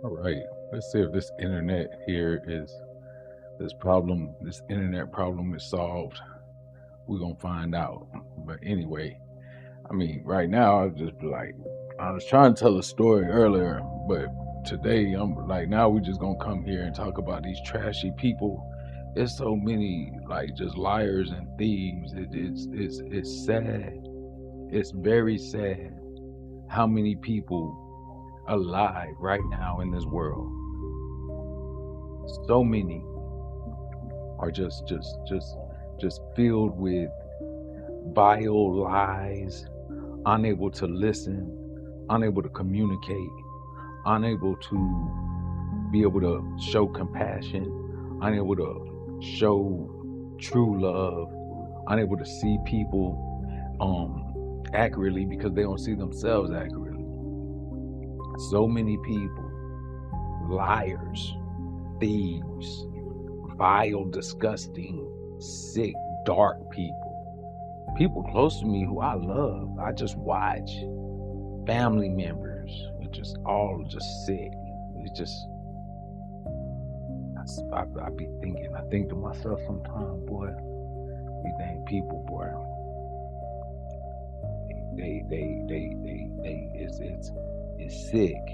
All right, let's see if this internet here is this internet problem is solved. We're gonna find out. But anyway, I mean, right now I just be like, I was trying to tell a story earlier, but today I'm like, now we just gonna come here and talk about these trashy people. There's so many like just liars and thieves. It's sad. It's very sad how many people alive right now in this world. So many are just filled with vile lies, unable to listen, unable to communicate, unable to be able to show compassion, unable to show true love, unable to see people accurately because they don't see themselves accurately. So many people, liars, thieves, vile, disgusting, sick, dark people. People close to me who I love. I just watch family members. It's just all just sick. It's just I be thinking. I think to myself sometimes, boy, we think people, boy, it's sick.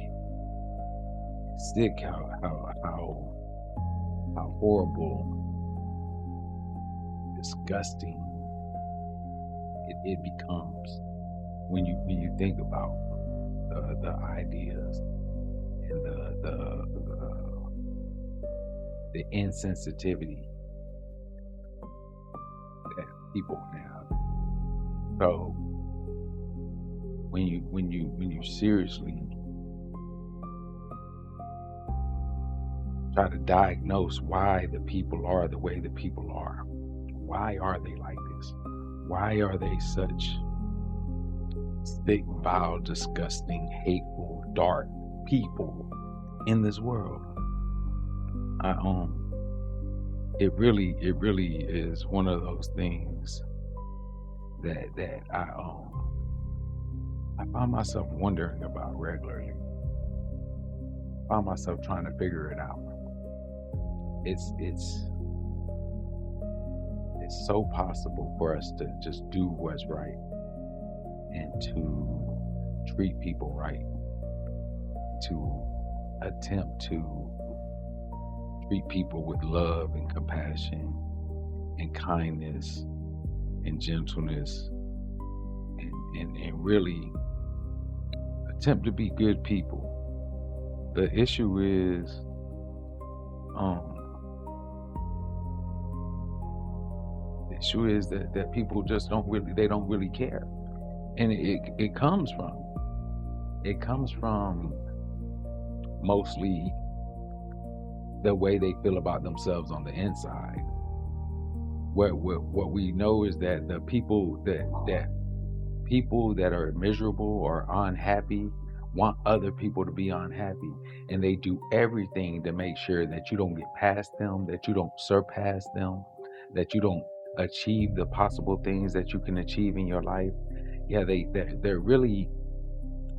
Sick how horrible, disgusting it becomes when you think about the ideas and the insensitivity that people have. So when you seriously try to diagnose why the people are the way the people are, why are they like this? Why are they such sick, vile, disgusting, hateful, dark people in this world? I it really is one of those things that I find myself wondering about regularly. I find myself trying to figure it out. It's it's so possible for us to just do what's right and to treat people right, to attempt to treat people with love and compassion and kindness and gentleness and really attempt to be good people. The issue is um the issue is that people just don't really care. And it comes from mostly the way they feel about themselves on the inside. What we know is that the people that are miserable or unhappy want other people to be unhappy, and they do everything to make sure that you don't get past them, that you don't surpass them, that you don't achieve the possible things that you can achieve in your life. Yeah, they're really,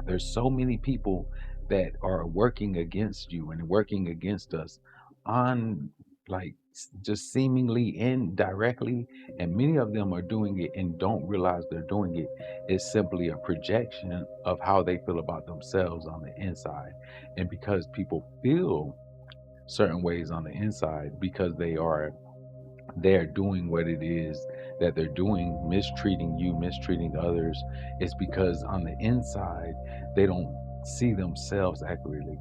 there's so many people that are working against you and working against us on like just seemingly indirectly, and many of them are doing it and don't realize they're doing it. It's simply a projection of how they feel about themselves on the inside. And because people feel certain ways on the inside because they're doing what it is that they're doing, mistreating you, mistreating others, it's because on the inside they don't see themselves accurately.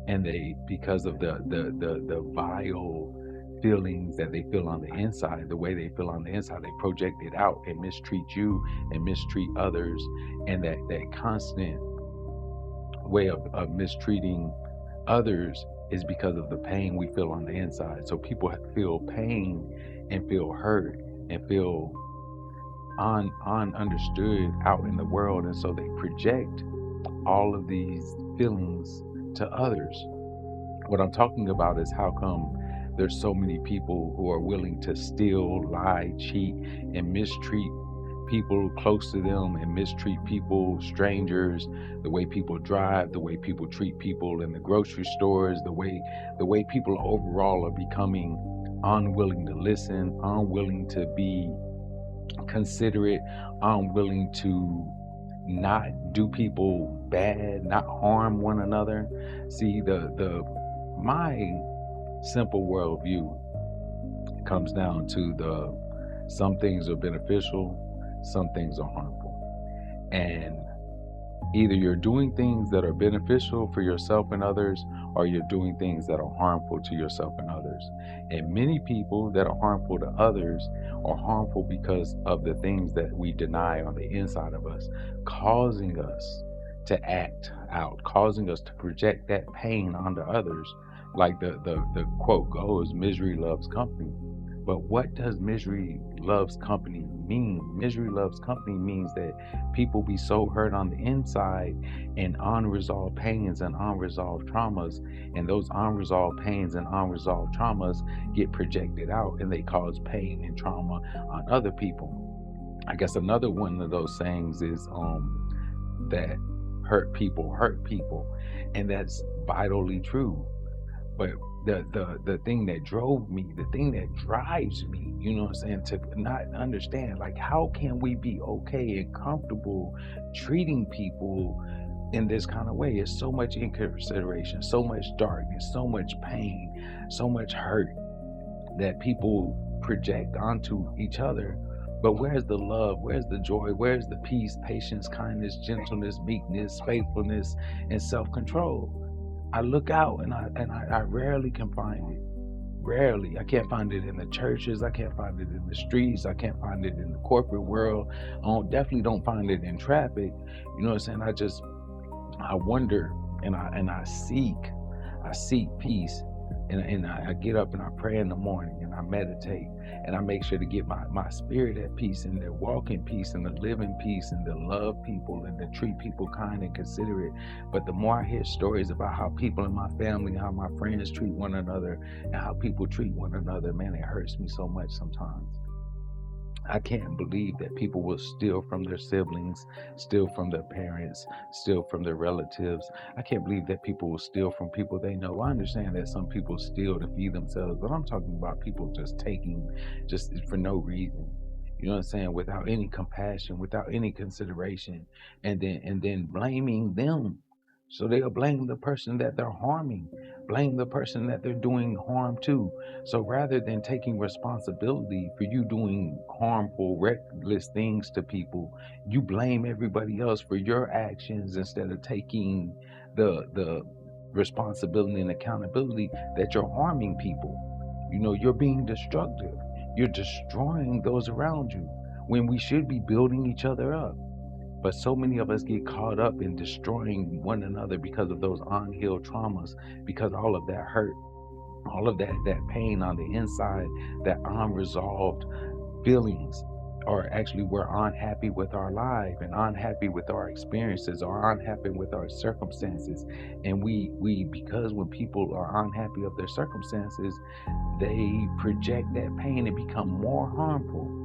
And they, because of the vile feelings that they feel on the inside, the way they feel on the inside, they project it out and mistreat you and mistreat others. And that constant way of mistreating others is because of the pain we feel on the inside. So people feel pain and feel hurt and feel understood out in the world, and so they project all of these feelings to others. What I'm talking about is how come there's so many people who are willing to steal, lie, cheat, and mistreat people close to them and mistreat people, strangers, the way people drive, the way people treat people in the grocery stores, the way people overall are becoming unwilling to listen, unwilling to be considerate, unwilling to not do people bad, not harm one another. See, the my simple worldview comes down to the some things are beneficial, some things are harmful. And either you're doing things that are beneficial for yourself and others, or you're doing things that are harmful to yourself and others. And many people that are harmful to others are harmful because of the things that we deny on the inside of us, causing us to act out, causing us to project that pain onto others. Like the quote goes, misery loves company. But what does misery loves company mean? Misery loves company means that people be so hurt on the inside and unresolved pains and unresolved traumas, and those unresolved pains and unresolved traumas get projected out and they cause pain and trauma on other people. I guess another one of those sayings is that hurt people, and that's vitally true. But the thing that drove me, the thing that drives me, you know what I'm saying, to not understand, like, how can we be okay and comfortable treating people in this kind of way? It's so much inconsideration, so much darkness, so much pain, so much hurt that people project onto each other. But where's the love? Where's the joy? Where's the peace, patience, kindness, gentleness, meekness, faithfulness, and self-control? I look out and I rarely can find it. Rarely. I can't find it in the churches. I can't find it in the streets. I can't find it in the corporate world. Definitely don't find it in traffic. You know what I'm saying? I wonder, and I seek peace, and I get up and I pray in the morning and I meditate, and I make sure to get my spirit at peace and to walk in peace and to live in peace and to love people and to treat people kind and considerate. But the more I hear stories about how people in my family, how my friends treat one another, and how people treat one another, man, it hurts me so much sometimes. I can't believe that people will steal from their siblings, steal from their parents, steal from their relatives. I can't believe that people will steal from people they know. I understand that some people steal to feed themselves, but I'm talking about people just taking just for no reason. You know what I'm saying? Without any compassion, without any consideration, and then blaming them. So they'll blame the person that they're harming, blame the person that they're doing harm to. So rather than taking responsibility for you doing harmful, reckless things to people, you blame everybody else for your actions instead of taking the responsibility and accountability that you're harming people. You know, you're being destructive. You're destroying those around you when we should be building each other up. But so many of us get caught up in destroying one another because of those unhealed traumas, because all of that hurt, all of that pain on the inside, that unresolved feelings, or actually we're unhappy with our life and unhappy with our experiences or unhappy with our circumstances. And we because when people are unhappy of their circumstances, they project that pain and become more harmful.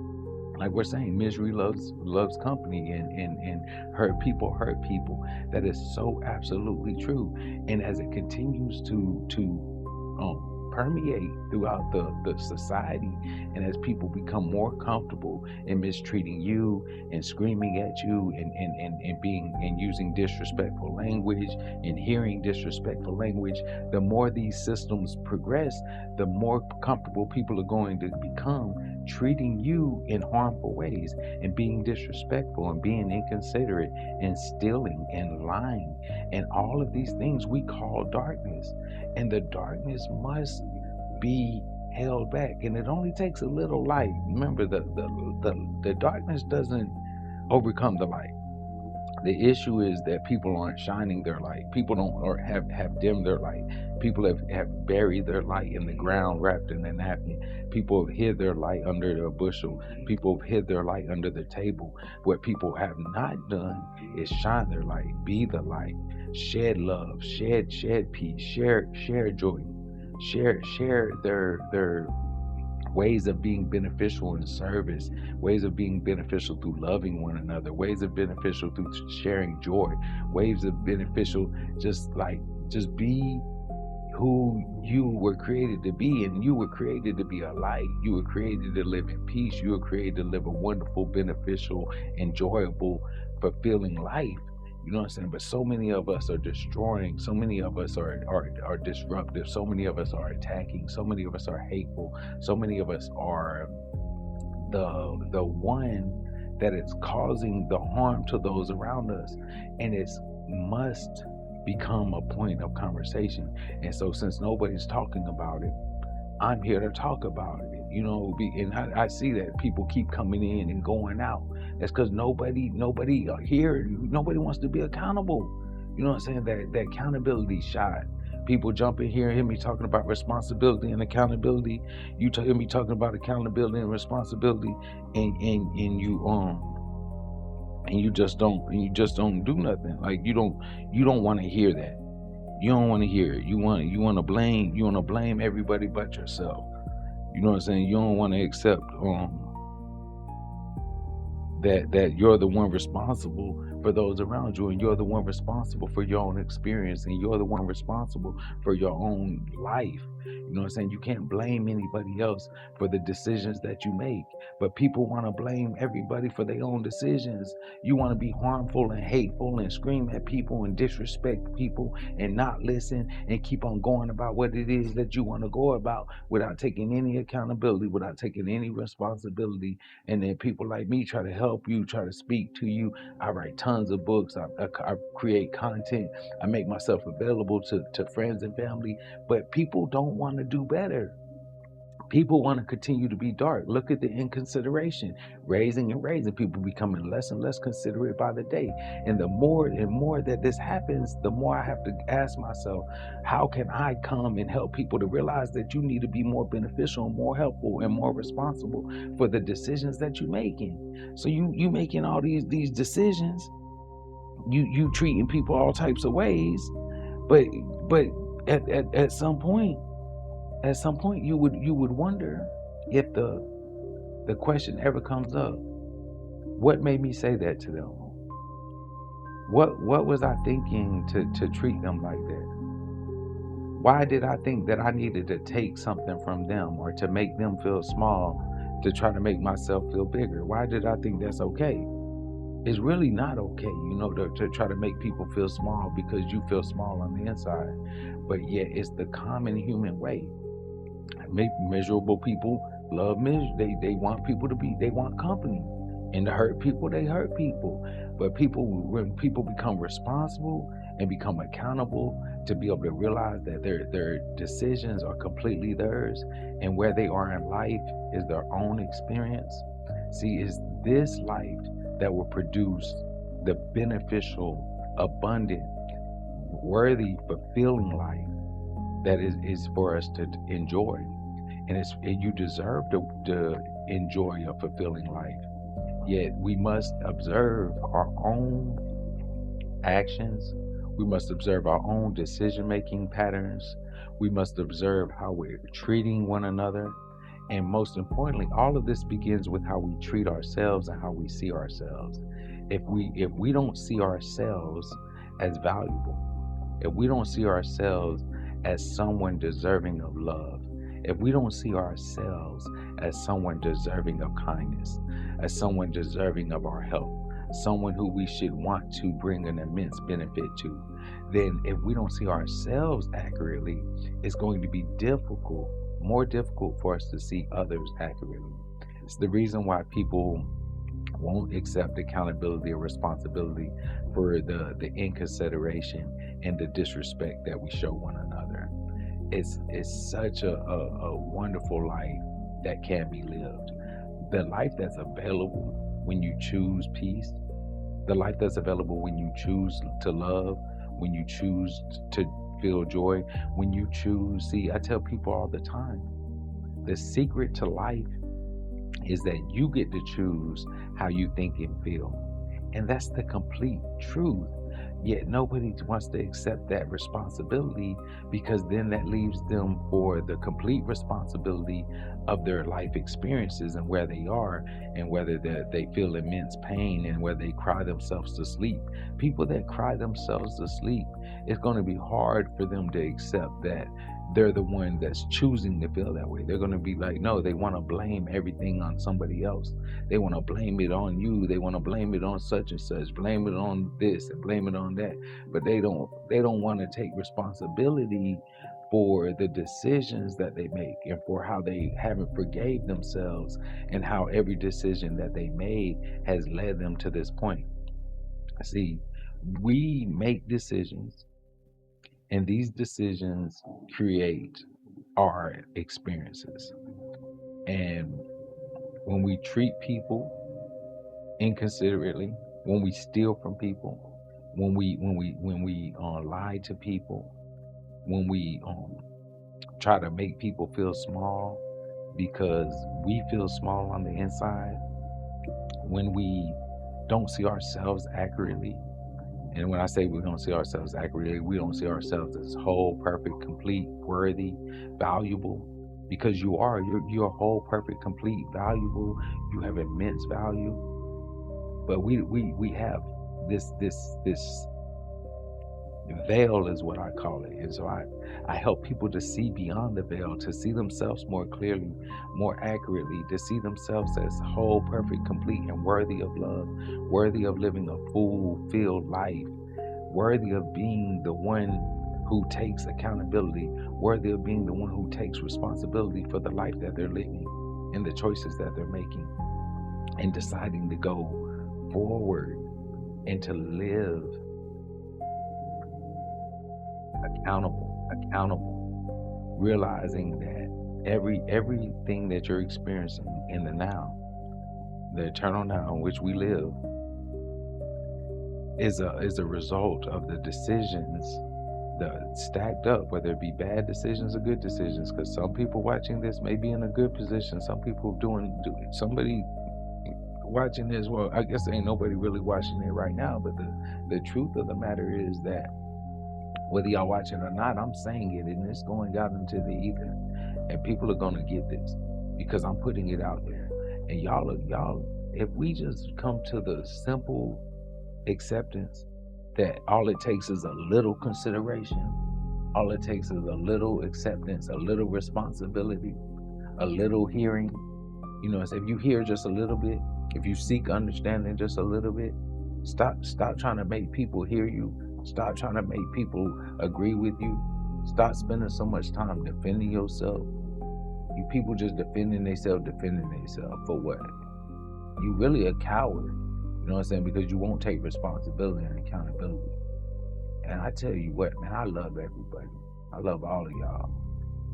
Like we're saying, misery loves company, and hurt people. That is so absolutely true. And as it continues to permeate throughout the society, and as people become more comfortable in mistreating you and screaming at you and being and using disrespectful language and hearing disrespectful language, the more these systems progress, the more comfortable people are going to become treating you in harmful ways and being disrespectful and being inconsiderate and stealing and lying, and all of these things we call darkness. And the darkness must be held back, and it only takes a little light. Remember, the darkness doesn't overcome the light. The issue is that people aren't shining their light. People don't, or have dimmed their light. People have buried their light in the ground wrapped in a napkin. People have hid their light under a bushel. People have hid their light under the table. What people have not done is shine their light, be the light, shed love, shed peace, share joy, share their ways of being beneficial in service, ways of being beneficial through loving one another, ways of beneficial through sharing joy, ways of beneficial just be who you were created to be. And you were created to be a light. You were created to live in peace. You were created to live a wonderful, beneficial, enjoyable, fulfilling life. You know what I'm saying? But so many of us are destroying. So many of us are disruptive. So many of us are attacking. So many of us are hateful. So many of us are the one that is causing the harm to those around us. And it must become a point of conversation. And so since nobody's talking about it, I'm here to talk about it. And I see that people keep coming in and going out. That's because nobody here, nobody wants to be accountable. You know what I'm saying? That accountability shot. People jump in here and hear me talking about responsibility and accountability. You hear me talking about accountability and responsibility, and you just don't do nothing. Like you don't want to hear that. You don't want to hear it. You want to blame everybody but yourself. You know what I'm saying? You don't want to accept that you're the one responsible for those around you, and you're the one responsible for your own experience, and you're the one responsible for your own life. You know what I'm saying? You can't blame anybody else for the decisions that you make, but people want to blame everybody for their own decisions. You want to be harmful and hateful and scream at people and disrespect people and not listen and keep on going about what it is that you want to go about without taking any accountability, without taking any responsibility. And then people like me try to help you, try to speak to you. I write tons of books. I create content. I make myself available to friends and family. But people don't want to do better. People want to continue to be dark. Look at the inconsideration, raising and raising. People becoming less and less considerate by the day. And the more and more that this happens, the more I have to ask myself, how can I come and help people to realize that you need to be more beneficial, more helpful, and more responsible for the decisions that you're making? So you making all these decisions, you treating people all types of ways, but at some point, you would wonder if the question ever comes up, what made me say that to them? What was I thinking to treat them like that? Why did I think that I needed to take something from them or to make them feel small to try to make myself feel bigger? Why did I think that's okay? It's really not okay, to try to make people feel small because you feel small on the inside. But yet it's the common human way. Miserable people love they want people to be, they want company. And to hurt people, they hurt people. But when people become responsible and become accountable to be able to realize that their decisions are completely theirs, and where they are in life is their own experience. See, it's this life that will produce the beneficial, abundant, worthy, fulfilling life that is for us to enjoy. And you deserve to enjoy a fulfilling life. Yet we must observe our own actions. We must observe our own decision-making patterns. We must observe how we're treating one another. And most importantly, all of this begins with how we treat ourselves and how we see ourselves. If we don't see ourselves as valuable, if we don't see ourselves as someone deserving of love, if we don't see ourselves as someone deserving of kindness, as someone deserving of our help, someone who we should want to bring an immense benefit to, then if we don't see ourselves accurately, it's going to be more difficult for us to see others accurately. It's the reason why people won't accept accountability or responsibility for the inconsideration and the disrespect that we show one another. It's such a wonderful life that can be lived. The life that's available when you choose peace, the life that's available when you choose to love, when you choose to feel joy, when you choose. See, I tell people all the time, the secret to life is that you get to choose how you think and feel. And that's the complete truth. Yet nobody wants to accept that responsibility, because then that leaves them for the complete responsibility of their life experiences and where they are, and whether they feel immense pain, and whether they cry themselves to sleep. People that cry themselves to sleep, it's going to be hard for them to accept that they're the one that's choosing to feel that way. They're going to be like, no, they want to blame everything on somebody else. They want to blame it on you. They want to blame it on such and such, blame it on this and blame it on that. But they don't want to take responsibility for the decisions that they make, and for how they haven't forgave themselves, and how every decision that they made has led them to this point. See, we make decisions, and these decisions create our experiences. And when we treat people inconsiderately, when we steal from people, when we lie to people, when we try to make people feel small because we feel small on the inside, when we don't see ourselves accurately. And when I say we don't see ourselves accurately, we don't see ourselves as whole, perfect, complete, worthy, valuable. Because you're whole, perfect, complete, valuable. You have immense value. But we have this veil, is what I call it. And so I help people to see beyond the veil, to see themselves more clearly, more accurately, to see themselves as whole, perfect, complete, and worthy of love, worthy of living a fulfilled life, worthy of being the one who takes accountability, worthy of being the one who takes responsibility for the life that they're living and the choices that they're making, and deciding to go forward and to live accountable, realizing that everything that you're experiencing in the now, the eternal now in which we live, is a result of the decisions that stacked up, whether it be bad decisions or good decisions. Because some people watching this may be in a good position, some people somebody watching this, well, I guess ain't nobody really watching it right now, but the truth of the matter is that whether y'all watching or not, I'm saying it, and it's going out into the ether, and people are gonna get this because I'm putting it out there. And y'all, if we just come to the simple acceptance that all it takes is a little consideration, all it takes is a little acceptance, a little responsibility, a little hearing. So if you hear just a little bit, if you seek understanding just a little bit, stop trying to make people hear you. Stop trying to make people agree with you. Stop spending so much time defending yourself. You people just defending themselves for what? You really a coward. You know what I'm saying? Because you won't take responsibility and accountability. And I tell you what, man, I love everybody. I love all of y'all.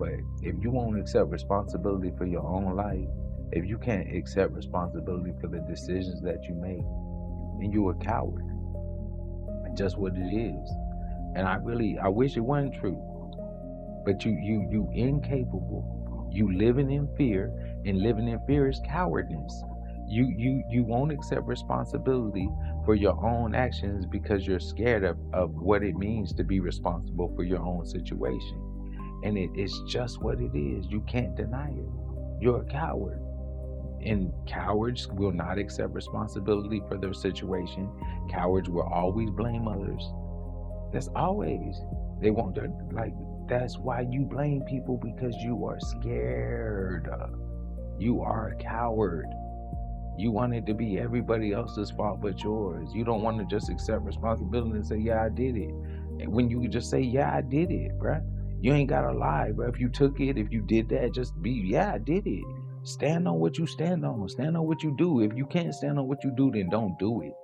But if you won't accept responsibility for your own life, if you can't accept responsibility for the decisions that you make, then you're a coward. Just what it is. And I wish it wasn't true. But you incapable. You living in fear, and living in fear is cowardness. You won't accept responsibility for your own actions because you're scared of what it means to be responsible for your own situation. And it's just what it is. You can't deny it. You're a coward. And cowards will not accept responsibility for their situation. Cowards will always blame others. That's always. They won't, like, that's why you blame people, because you are scared. You are a coward. You want it to be everybody else's fault but yours. You don't want to just accept responsibility and say, yeah, I did it. And when you just say, yeah, I did it, bruh. You ain't got to lie, bruh. If you took it, if you did that, just be, yeah, I did it. Stand on what you stand on. Stand on what you do. If you can't stand on what you do, then don't do it.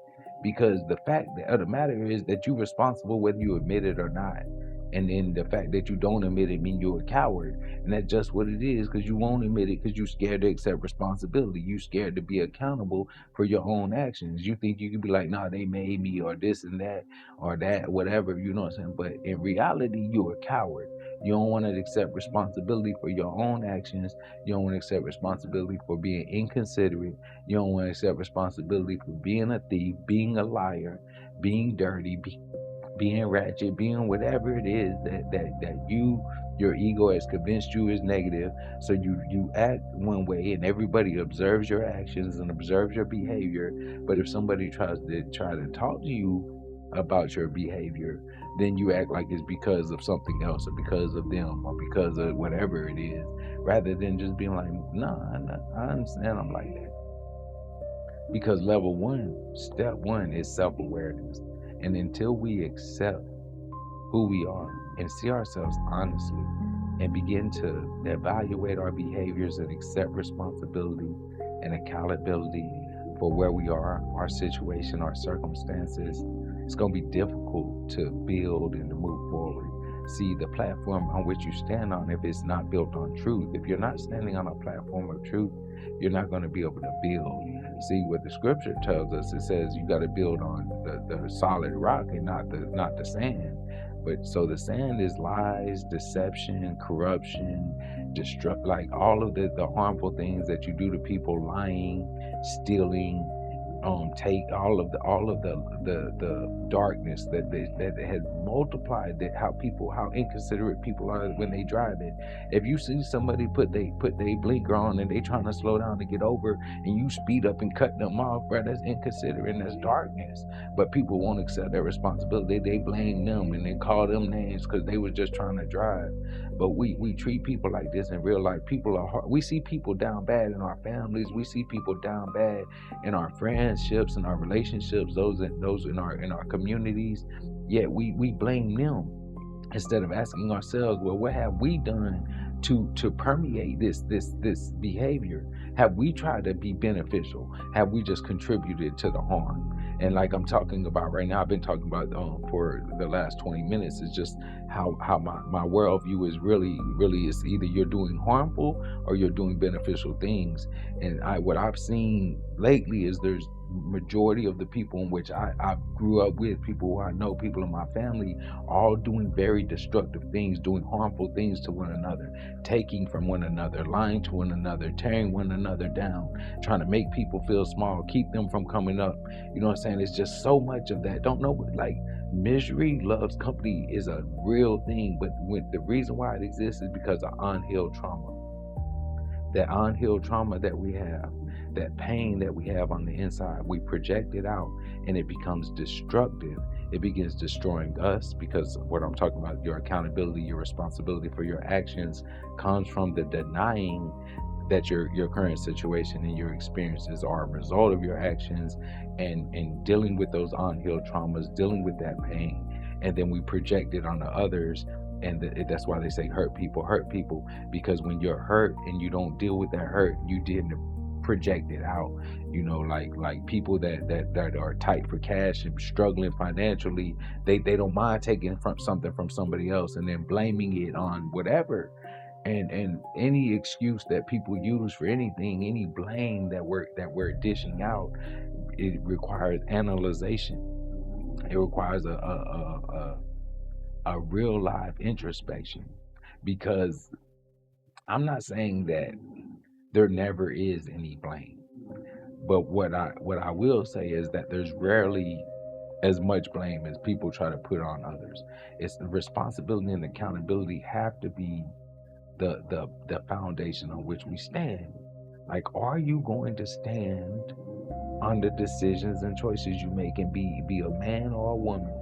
Because the fact of the matter is that you're responsible whether you admit it or not. And then the fact that you don't admit it means you're a coward. And that's just what it is, because you won't admit it because you're scared to accept responsibility. You're scared to be accountable for your own actions. You think you can be like, nah, they made me, or this and that, or that, whatever, you know what I'm saying? But in reality, you're a coward. You don't want to accept responsibility for your own actions. You don't want to accept responsibility for being inconsiderate. You don't want to accept responsibility for being a thief, being a liar, being dirty, being ratchet, being whatever it is that your ego has convinced you is negative. So you act one way, and everybody observes your actions and observes your behavior. But if somebody try to talk to you about your behavior, then you act like it's because of something else, or because of them, or because of whatever it is, rather than just being like, nah, I understand I'm like that. Because step one is self-awareness. And until we accept who we are and see ourselves honestly and begin to evaluate our behaviors and accept responsibility and accountability for where we are, our situation, our circumstances, it's going to be difficult to build and to move forward. See, the platform on which you stand on, if it's not built on truth, if you're not standing on a platform of truth, you're not going to be able to build. See, what the scripture tells us, it says you got to build on the solid rock and not the sand. But so the sand is lies, deception, corruption, destruct, like all of the harmful things that you do to people, lying, stealing, take all of the darkness that has multiplied, that how inconsiderate people are when they drive it. If you see somebody put they blinker on and they trying to slow down to get over, and you speed up and cut them off, bro, that's inconsiderate and that's darkness. But people won't accept their responsibility. They blame them and they call them names because they were just trying to drive. But we treat people like this in real life. People are hard. We see people down bad in our families. We see people down bad in our friendships and our relationships, those in our communities. Yet we blame them instead of asking ourselves, well, what have we done to permeate this behavior? Have we tried to be beneficial? Have we just contributed to the harm? And like I'm talking about right now, I've been talking about for the last 20 minutes, is just how my worldview is really is either you're doing harmful or you're doing beneficial things. And what I've seen lately is there's majority of the people in which I grew up with, people who I know, people in my family, all doing very destructive things, doing harmful things to one another, taking from one another, lying to one another, tearing one another down, trying to make people feel small, keep them from coming up. You know what I'm saying? It's just so much of that. Don't know, like, misery loves company is a real thing, but the reason why it exists is because of unhealed trauma. That unhealed trauma that we have, that pain that we have on the inside, we project it out and it becomes destructive. It begins destroying us, because what I'm talking about, your accountability, your responsibility for your actions, comes from the denying that your current situation and your experiences are a result of your actions, and dealing with those unhealed traumas, dealing with that pain, and then we project it onto others. And that's why they say hurt people, because when you're hurt and you don't deal with that hurt, you didn't project it out. You know, like people that are tight for cash and struggling financially, they don't mind taking from something from somebody else and then blaming it on whatever. And any excuse that people use for anything, any blame that we're dishing out, it requires analyzation. It requires a real life introspection. Because I'm not saying that there never is any blame, but what I will say is that there's rarely as much blame as people try to put on others. It's the responsibility and accountability have to be the foundation on which we stand. Like, are you going to stand on the decisions and choices you make and be a man or a woman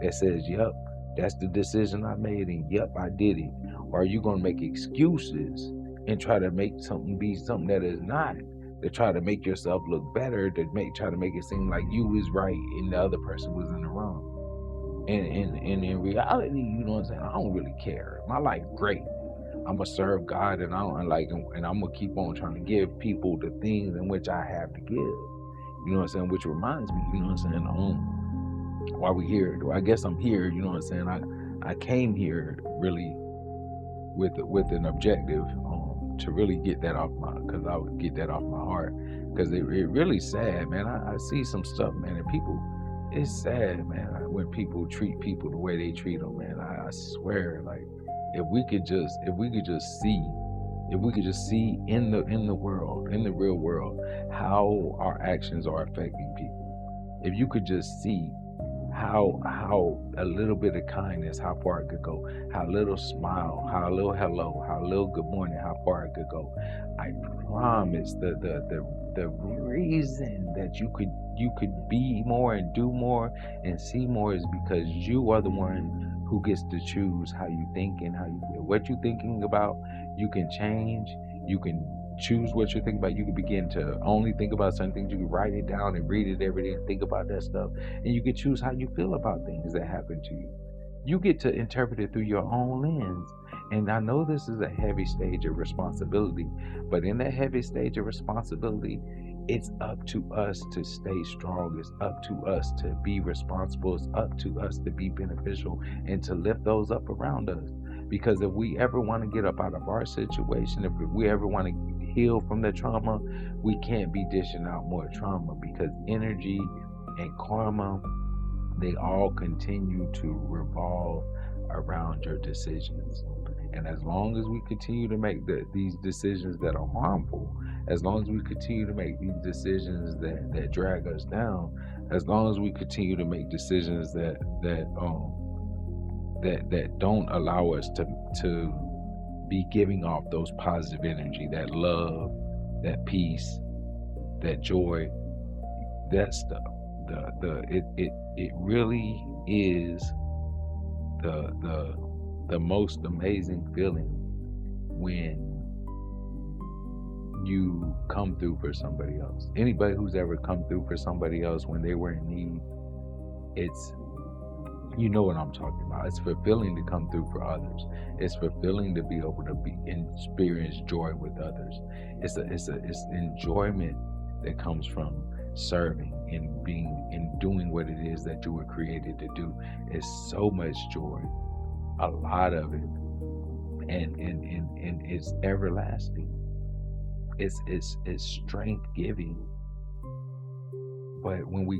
that says, yep, that's the decision I made, and yep, I did it? Or are you going to make excuses and try to make something be something that is not, to try to make yourself look better, try to make it seem like you was right and the other person was in the wrong? And in reality, you know what I'm saying, I don't really care. My life great. I'm gonna serve God, and I'm gonna keep on trying to give people the things in which I have to give. You know what I'm saying? Which reminds me, you know what I'm saying, why we here. I guess I'm here, you know what I'm saying? I came here really with an objective, to really get that off because I would get that off my heart. Because it really sad, man. I see some stuff, man, and people, it's sad, man, when people treat people the way they treat them, man. I swear, like, if we could just see in the world, in the real world, how our actions are affecting people. If you could just see how a little bit of kindness, how far it could go, how little smile, how a little hello, how little good morning, how far it could go. I promise the reason that you could be more and do more and see more is because you are the one who gets to choose how you think and how you feel. What you're thinking about, you can change. You can choose what you're thinking about. You can begin to only think about certain things. You can write it down and read it every day and think about that stuff. And you can choose how you feel about things that happen to you. You get to interpret it through your own lens. And I know this is a heavy stage of responsibility, but in that heavy stage of responsibility, it's up to us to stay strong. It's up to us to be responsible. It's up to us to be beneficial and to lift those up around us. Because if we ever want to get up out of our situation, if we ever want to heal from the trauma, we can't be dishing out more trauma, because energy and karma, they all continue to revolve around your decisions. And as long as we continue to make these decisions that are harmful, as long as we continue to make these decisions that drag us down, as long as we continue to make decisions that don't allow us to be giving off those positive energy, that love, that peace, that joy, that stuff, it really is the most amazing feeling when you come through for somebody else. Anybody who's ever come through for somebody else when they were in need, it's, you know what I'm talking about. It's fulfilling to come through for others. It's fulfilling to be able to experience joy with others. It's enjoyment that comes from serving and doing what it is that you were created to do. It's so much joy, a lot of it, and it's everlasting. It's strength giving. But when we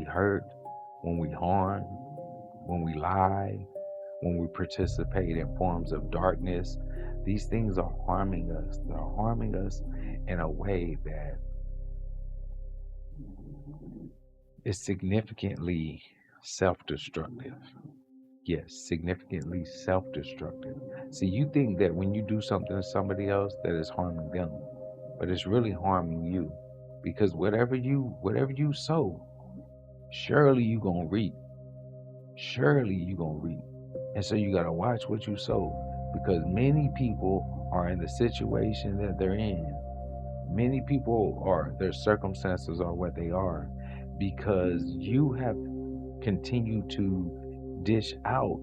hurt, when we harm, when we lie, when we participate in forms of darkness, these things are harming us. They're harming us in a way that is significantly self-destructive. Yes, significantly self-destructive. See, you think that when you do something to somebody else that is harming them, but it's really harming you, because whatever you sow, surely you gonna reap. Surely you gonna reap. And so you gotta watch what you sow, because many people are in the situation that they're in. Many people are, their circumstances are what they are because you have continued to dish out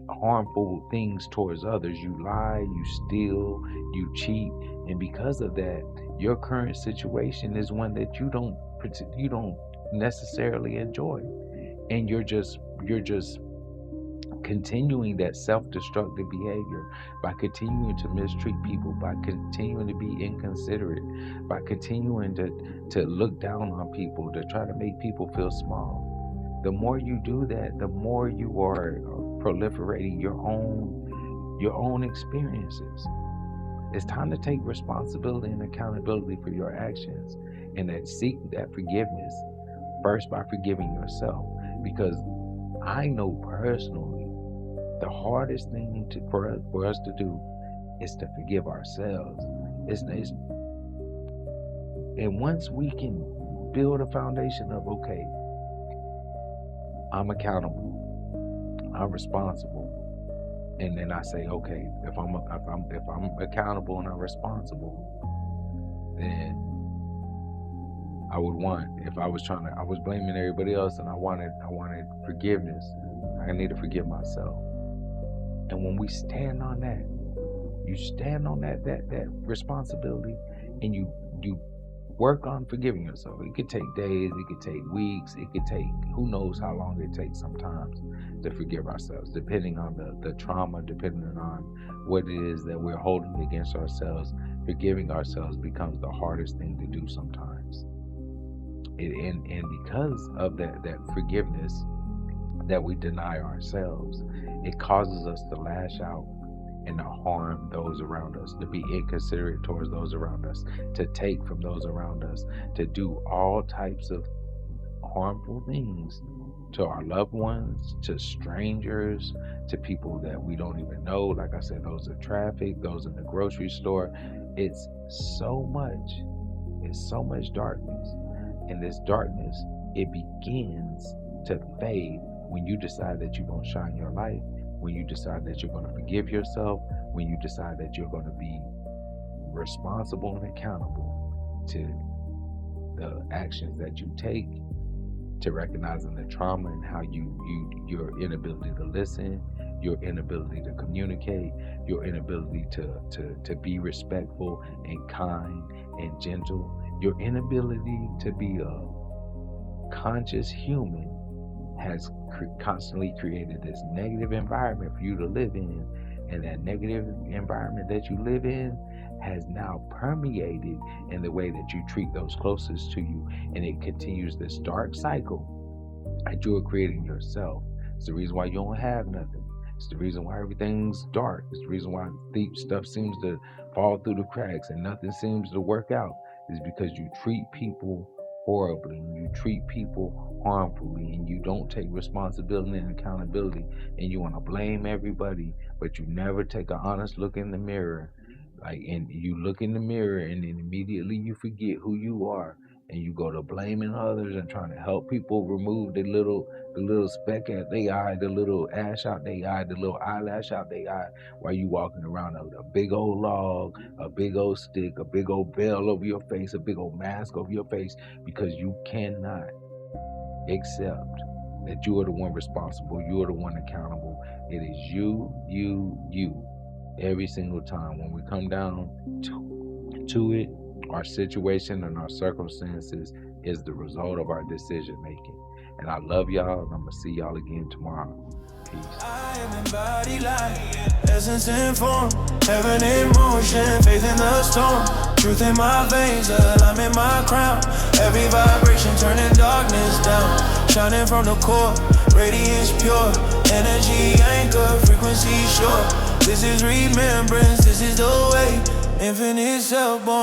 harmful things towards others. You lie, you steal, you cheat, and because of that, your current situation is one that you don't necessarily enjoy, and you're just continuing that self-destructive behavior by continuing to mistreat people, by continuing to be inconsiderate, by continuing to look down on people, to try to make people feel small. The more you do that, the more you are proliferating your own experiences. It's time to take responsibility and accountability for your actions, and that seek that forgiveness first by forgiving yourself. Because I know personally, the hardest thing for us to do is to forgive ourselves. And once we can build a foundation of, okay, I'm accountable, I'm responsible, and then I say, okay, if I'm accountable and I'm responsible, then I would want, if I was blaming everybody else and I wanted forgiveness, I need to forgive myself. And when we stand on that, you stand on that responsibility, and you work on forgiving yourself. It could take days, it could take weeks, it could take, who knows how long it takes sometimes to forgive ourselves, depending on the trauma, depending on what it is that we're holding against ourselves. Forgiving ourselves becomes the hardest thing to do sometimes. And because of that forgiveness, that we deny ourselves. It causes us to lash out and to harm those around us, to be inconsiderate towards those around us, to take from those around us, to do all types of harmful things to our loved ones, to strangers, to people that we don't even know. Like I said, those in traffic, those in the grocery store. It's so much, it's so much darkness. And this darkness, it begins to fade when you decide that you're going to shine your light, when you decide that you're going to forgive yourself, when you decide that you're going to be responsible and accountable to the actions that you take, to recognizing the trauma and how your inability to listen, your inability to communicate, your inability to be respectful and kind and gentle, your inability to be a conscious human has constantly created this negative environment for you to live in. And that negative environment that you live in has now permeated in the way that you treat those closest to you. And it continues this dark cycle that you are creating yourself. It's the reason why you don't have nothing. It's the reason why everything's dark. It's the reason why deep stuff seems to fall through the cracks and nothing seems to work out. Is because you treat people horribly, and you treat people harmfully, and you don't take responsibility and accountability, and you want to blame everybody, but you never take an honest look in the mirror. Like, and you look in the mirror, and then immediately you forget who you are, and you go to blaming others and trying to help people remove the little speck at their eye, the little ash out their eye, the little eyelash out their eye, while you walking around a big old log, a big old stick, a big old veil over your face, a big old mask over your face, because you cannot accept that you are the one responsible, you are the one accountable. It is you, every single time. When we come down to it, our situation and our circumstances is the result of our decision making. And I love y'all, and I'm gonna see y'all again tomorrow. Peace. I am embodied light, essence in form, heaven in motion, faith in the storm, truth in my veins, I'm in my crown, every vibration turning darkness down, shining from the core, radiance pure, energy anchor, frequency sure, this is remembrance, this is the way, infinite self born.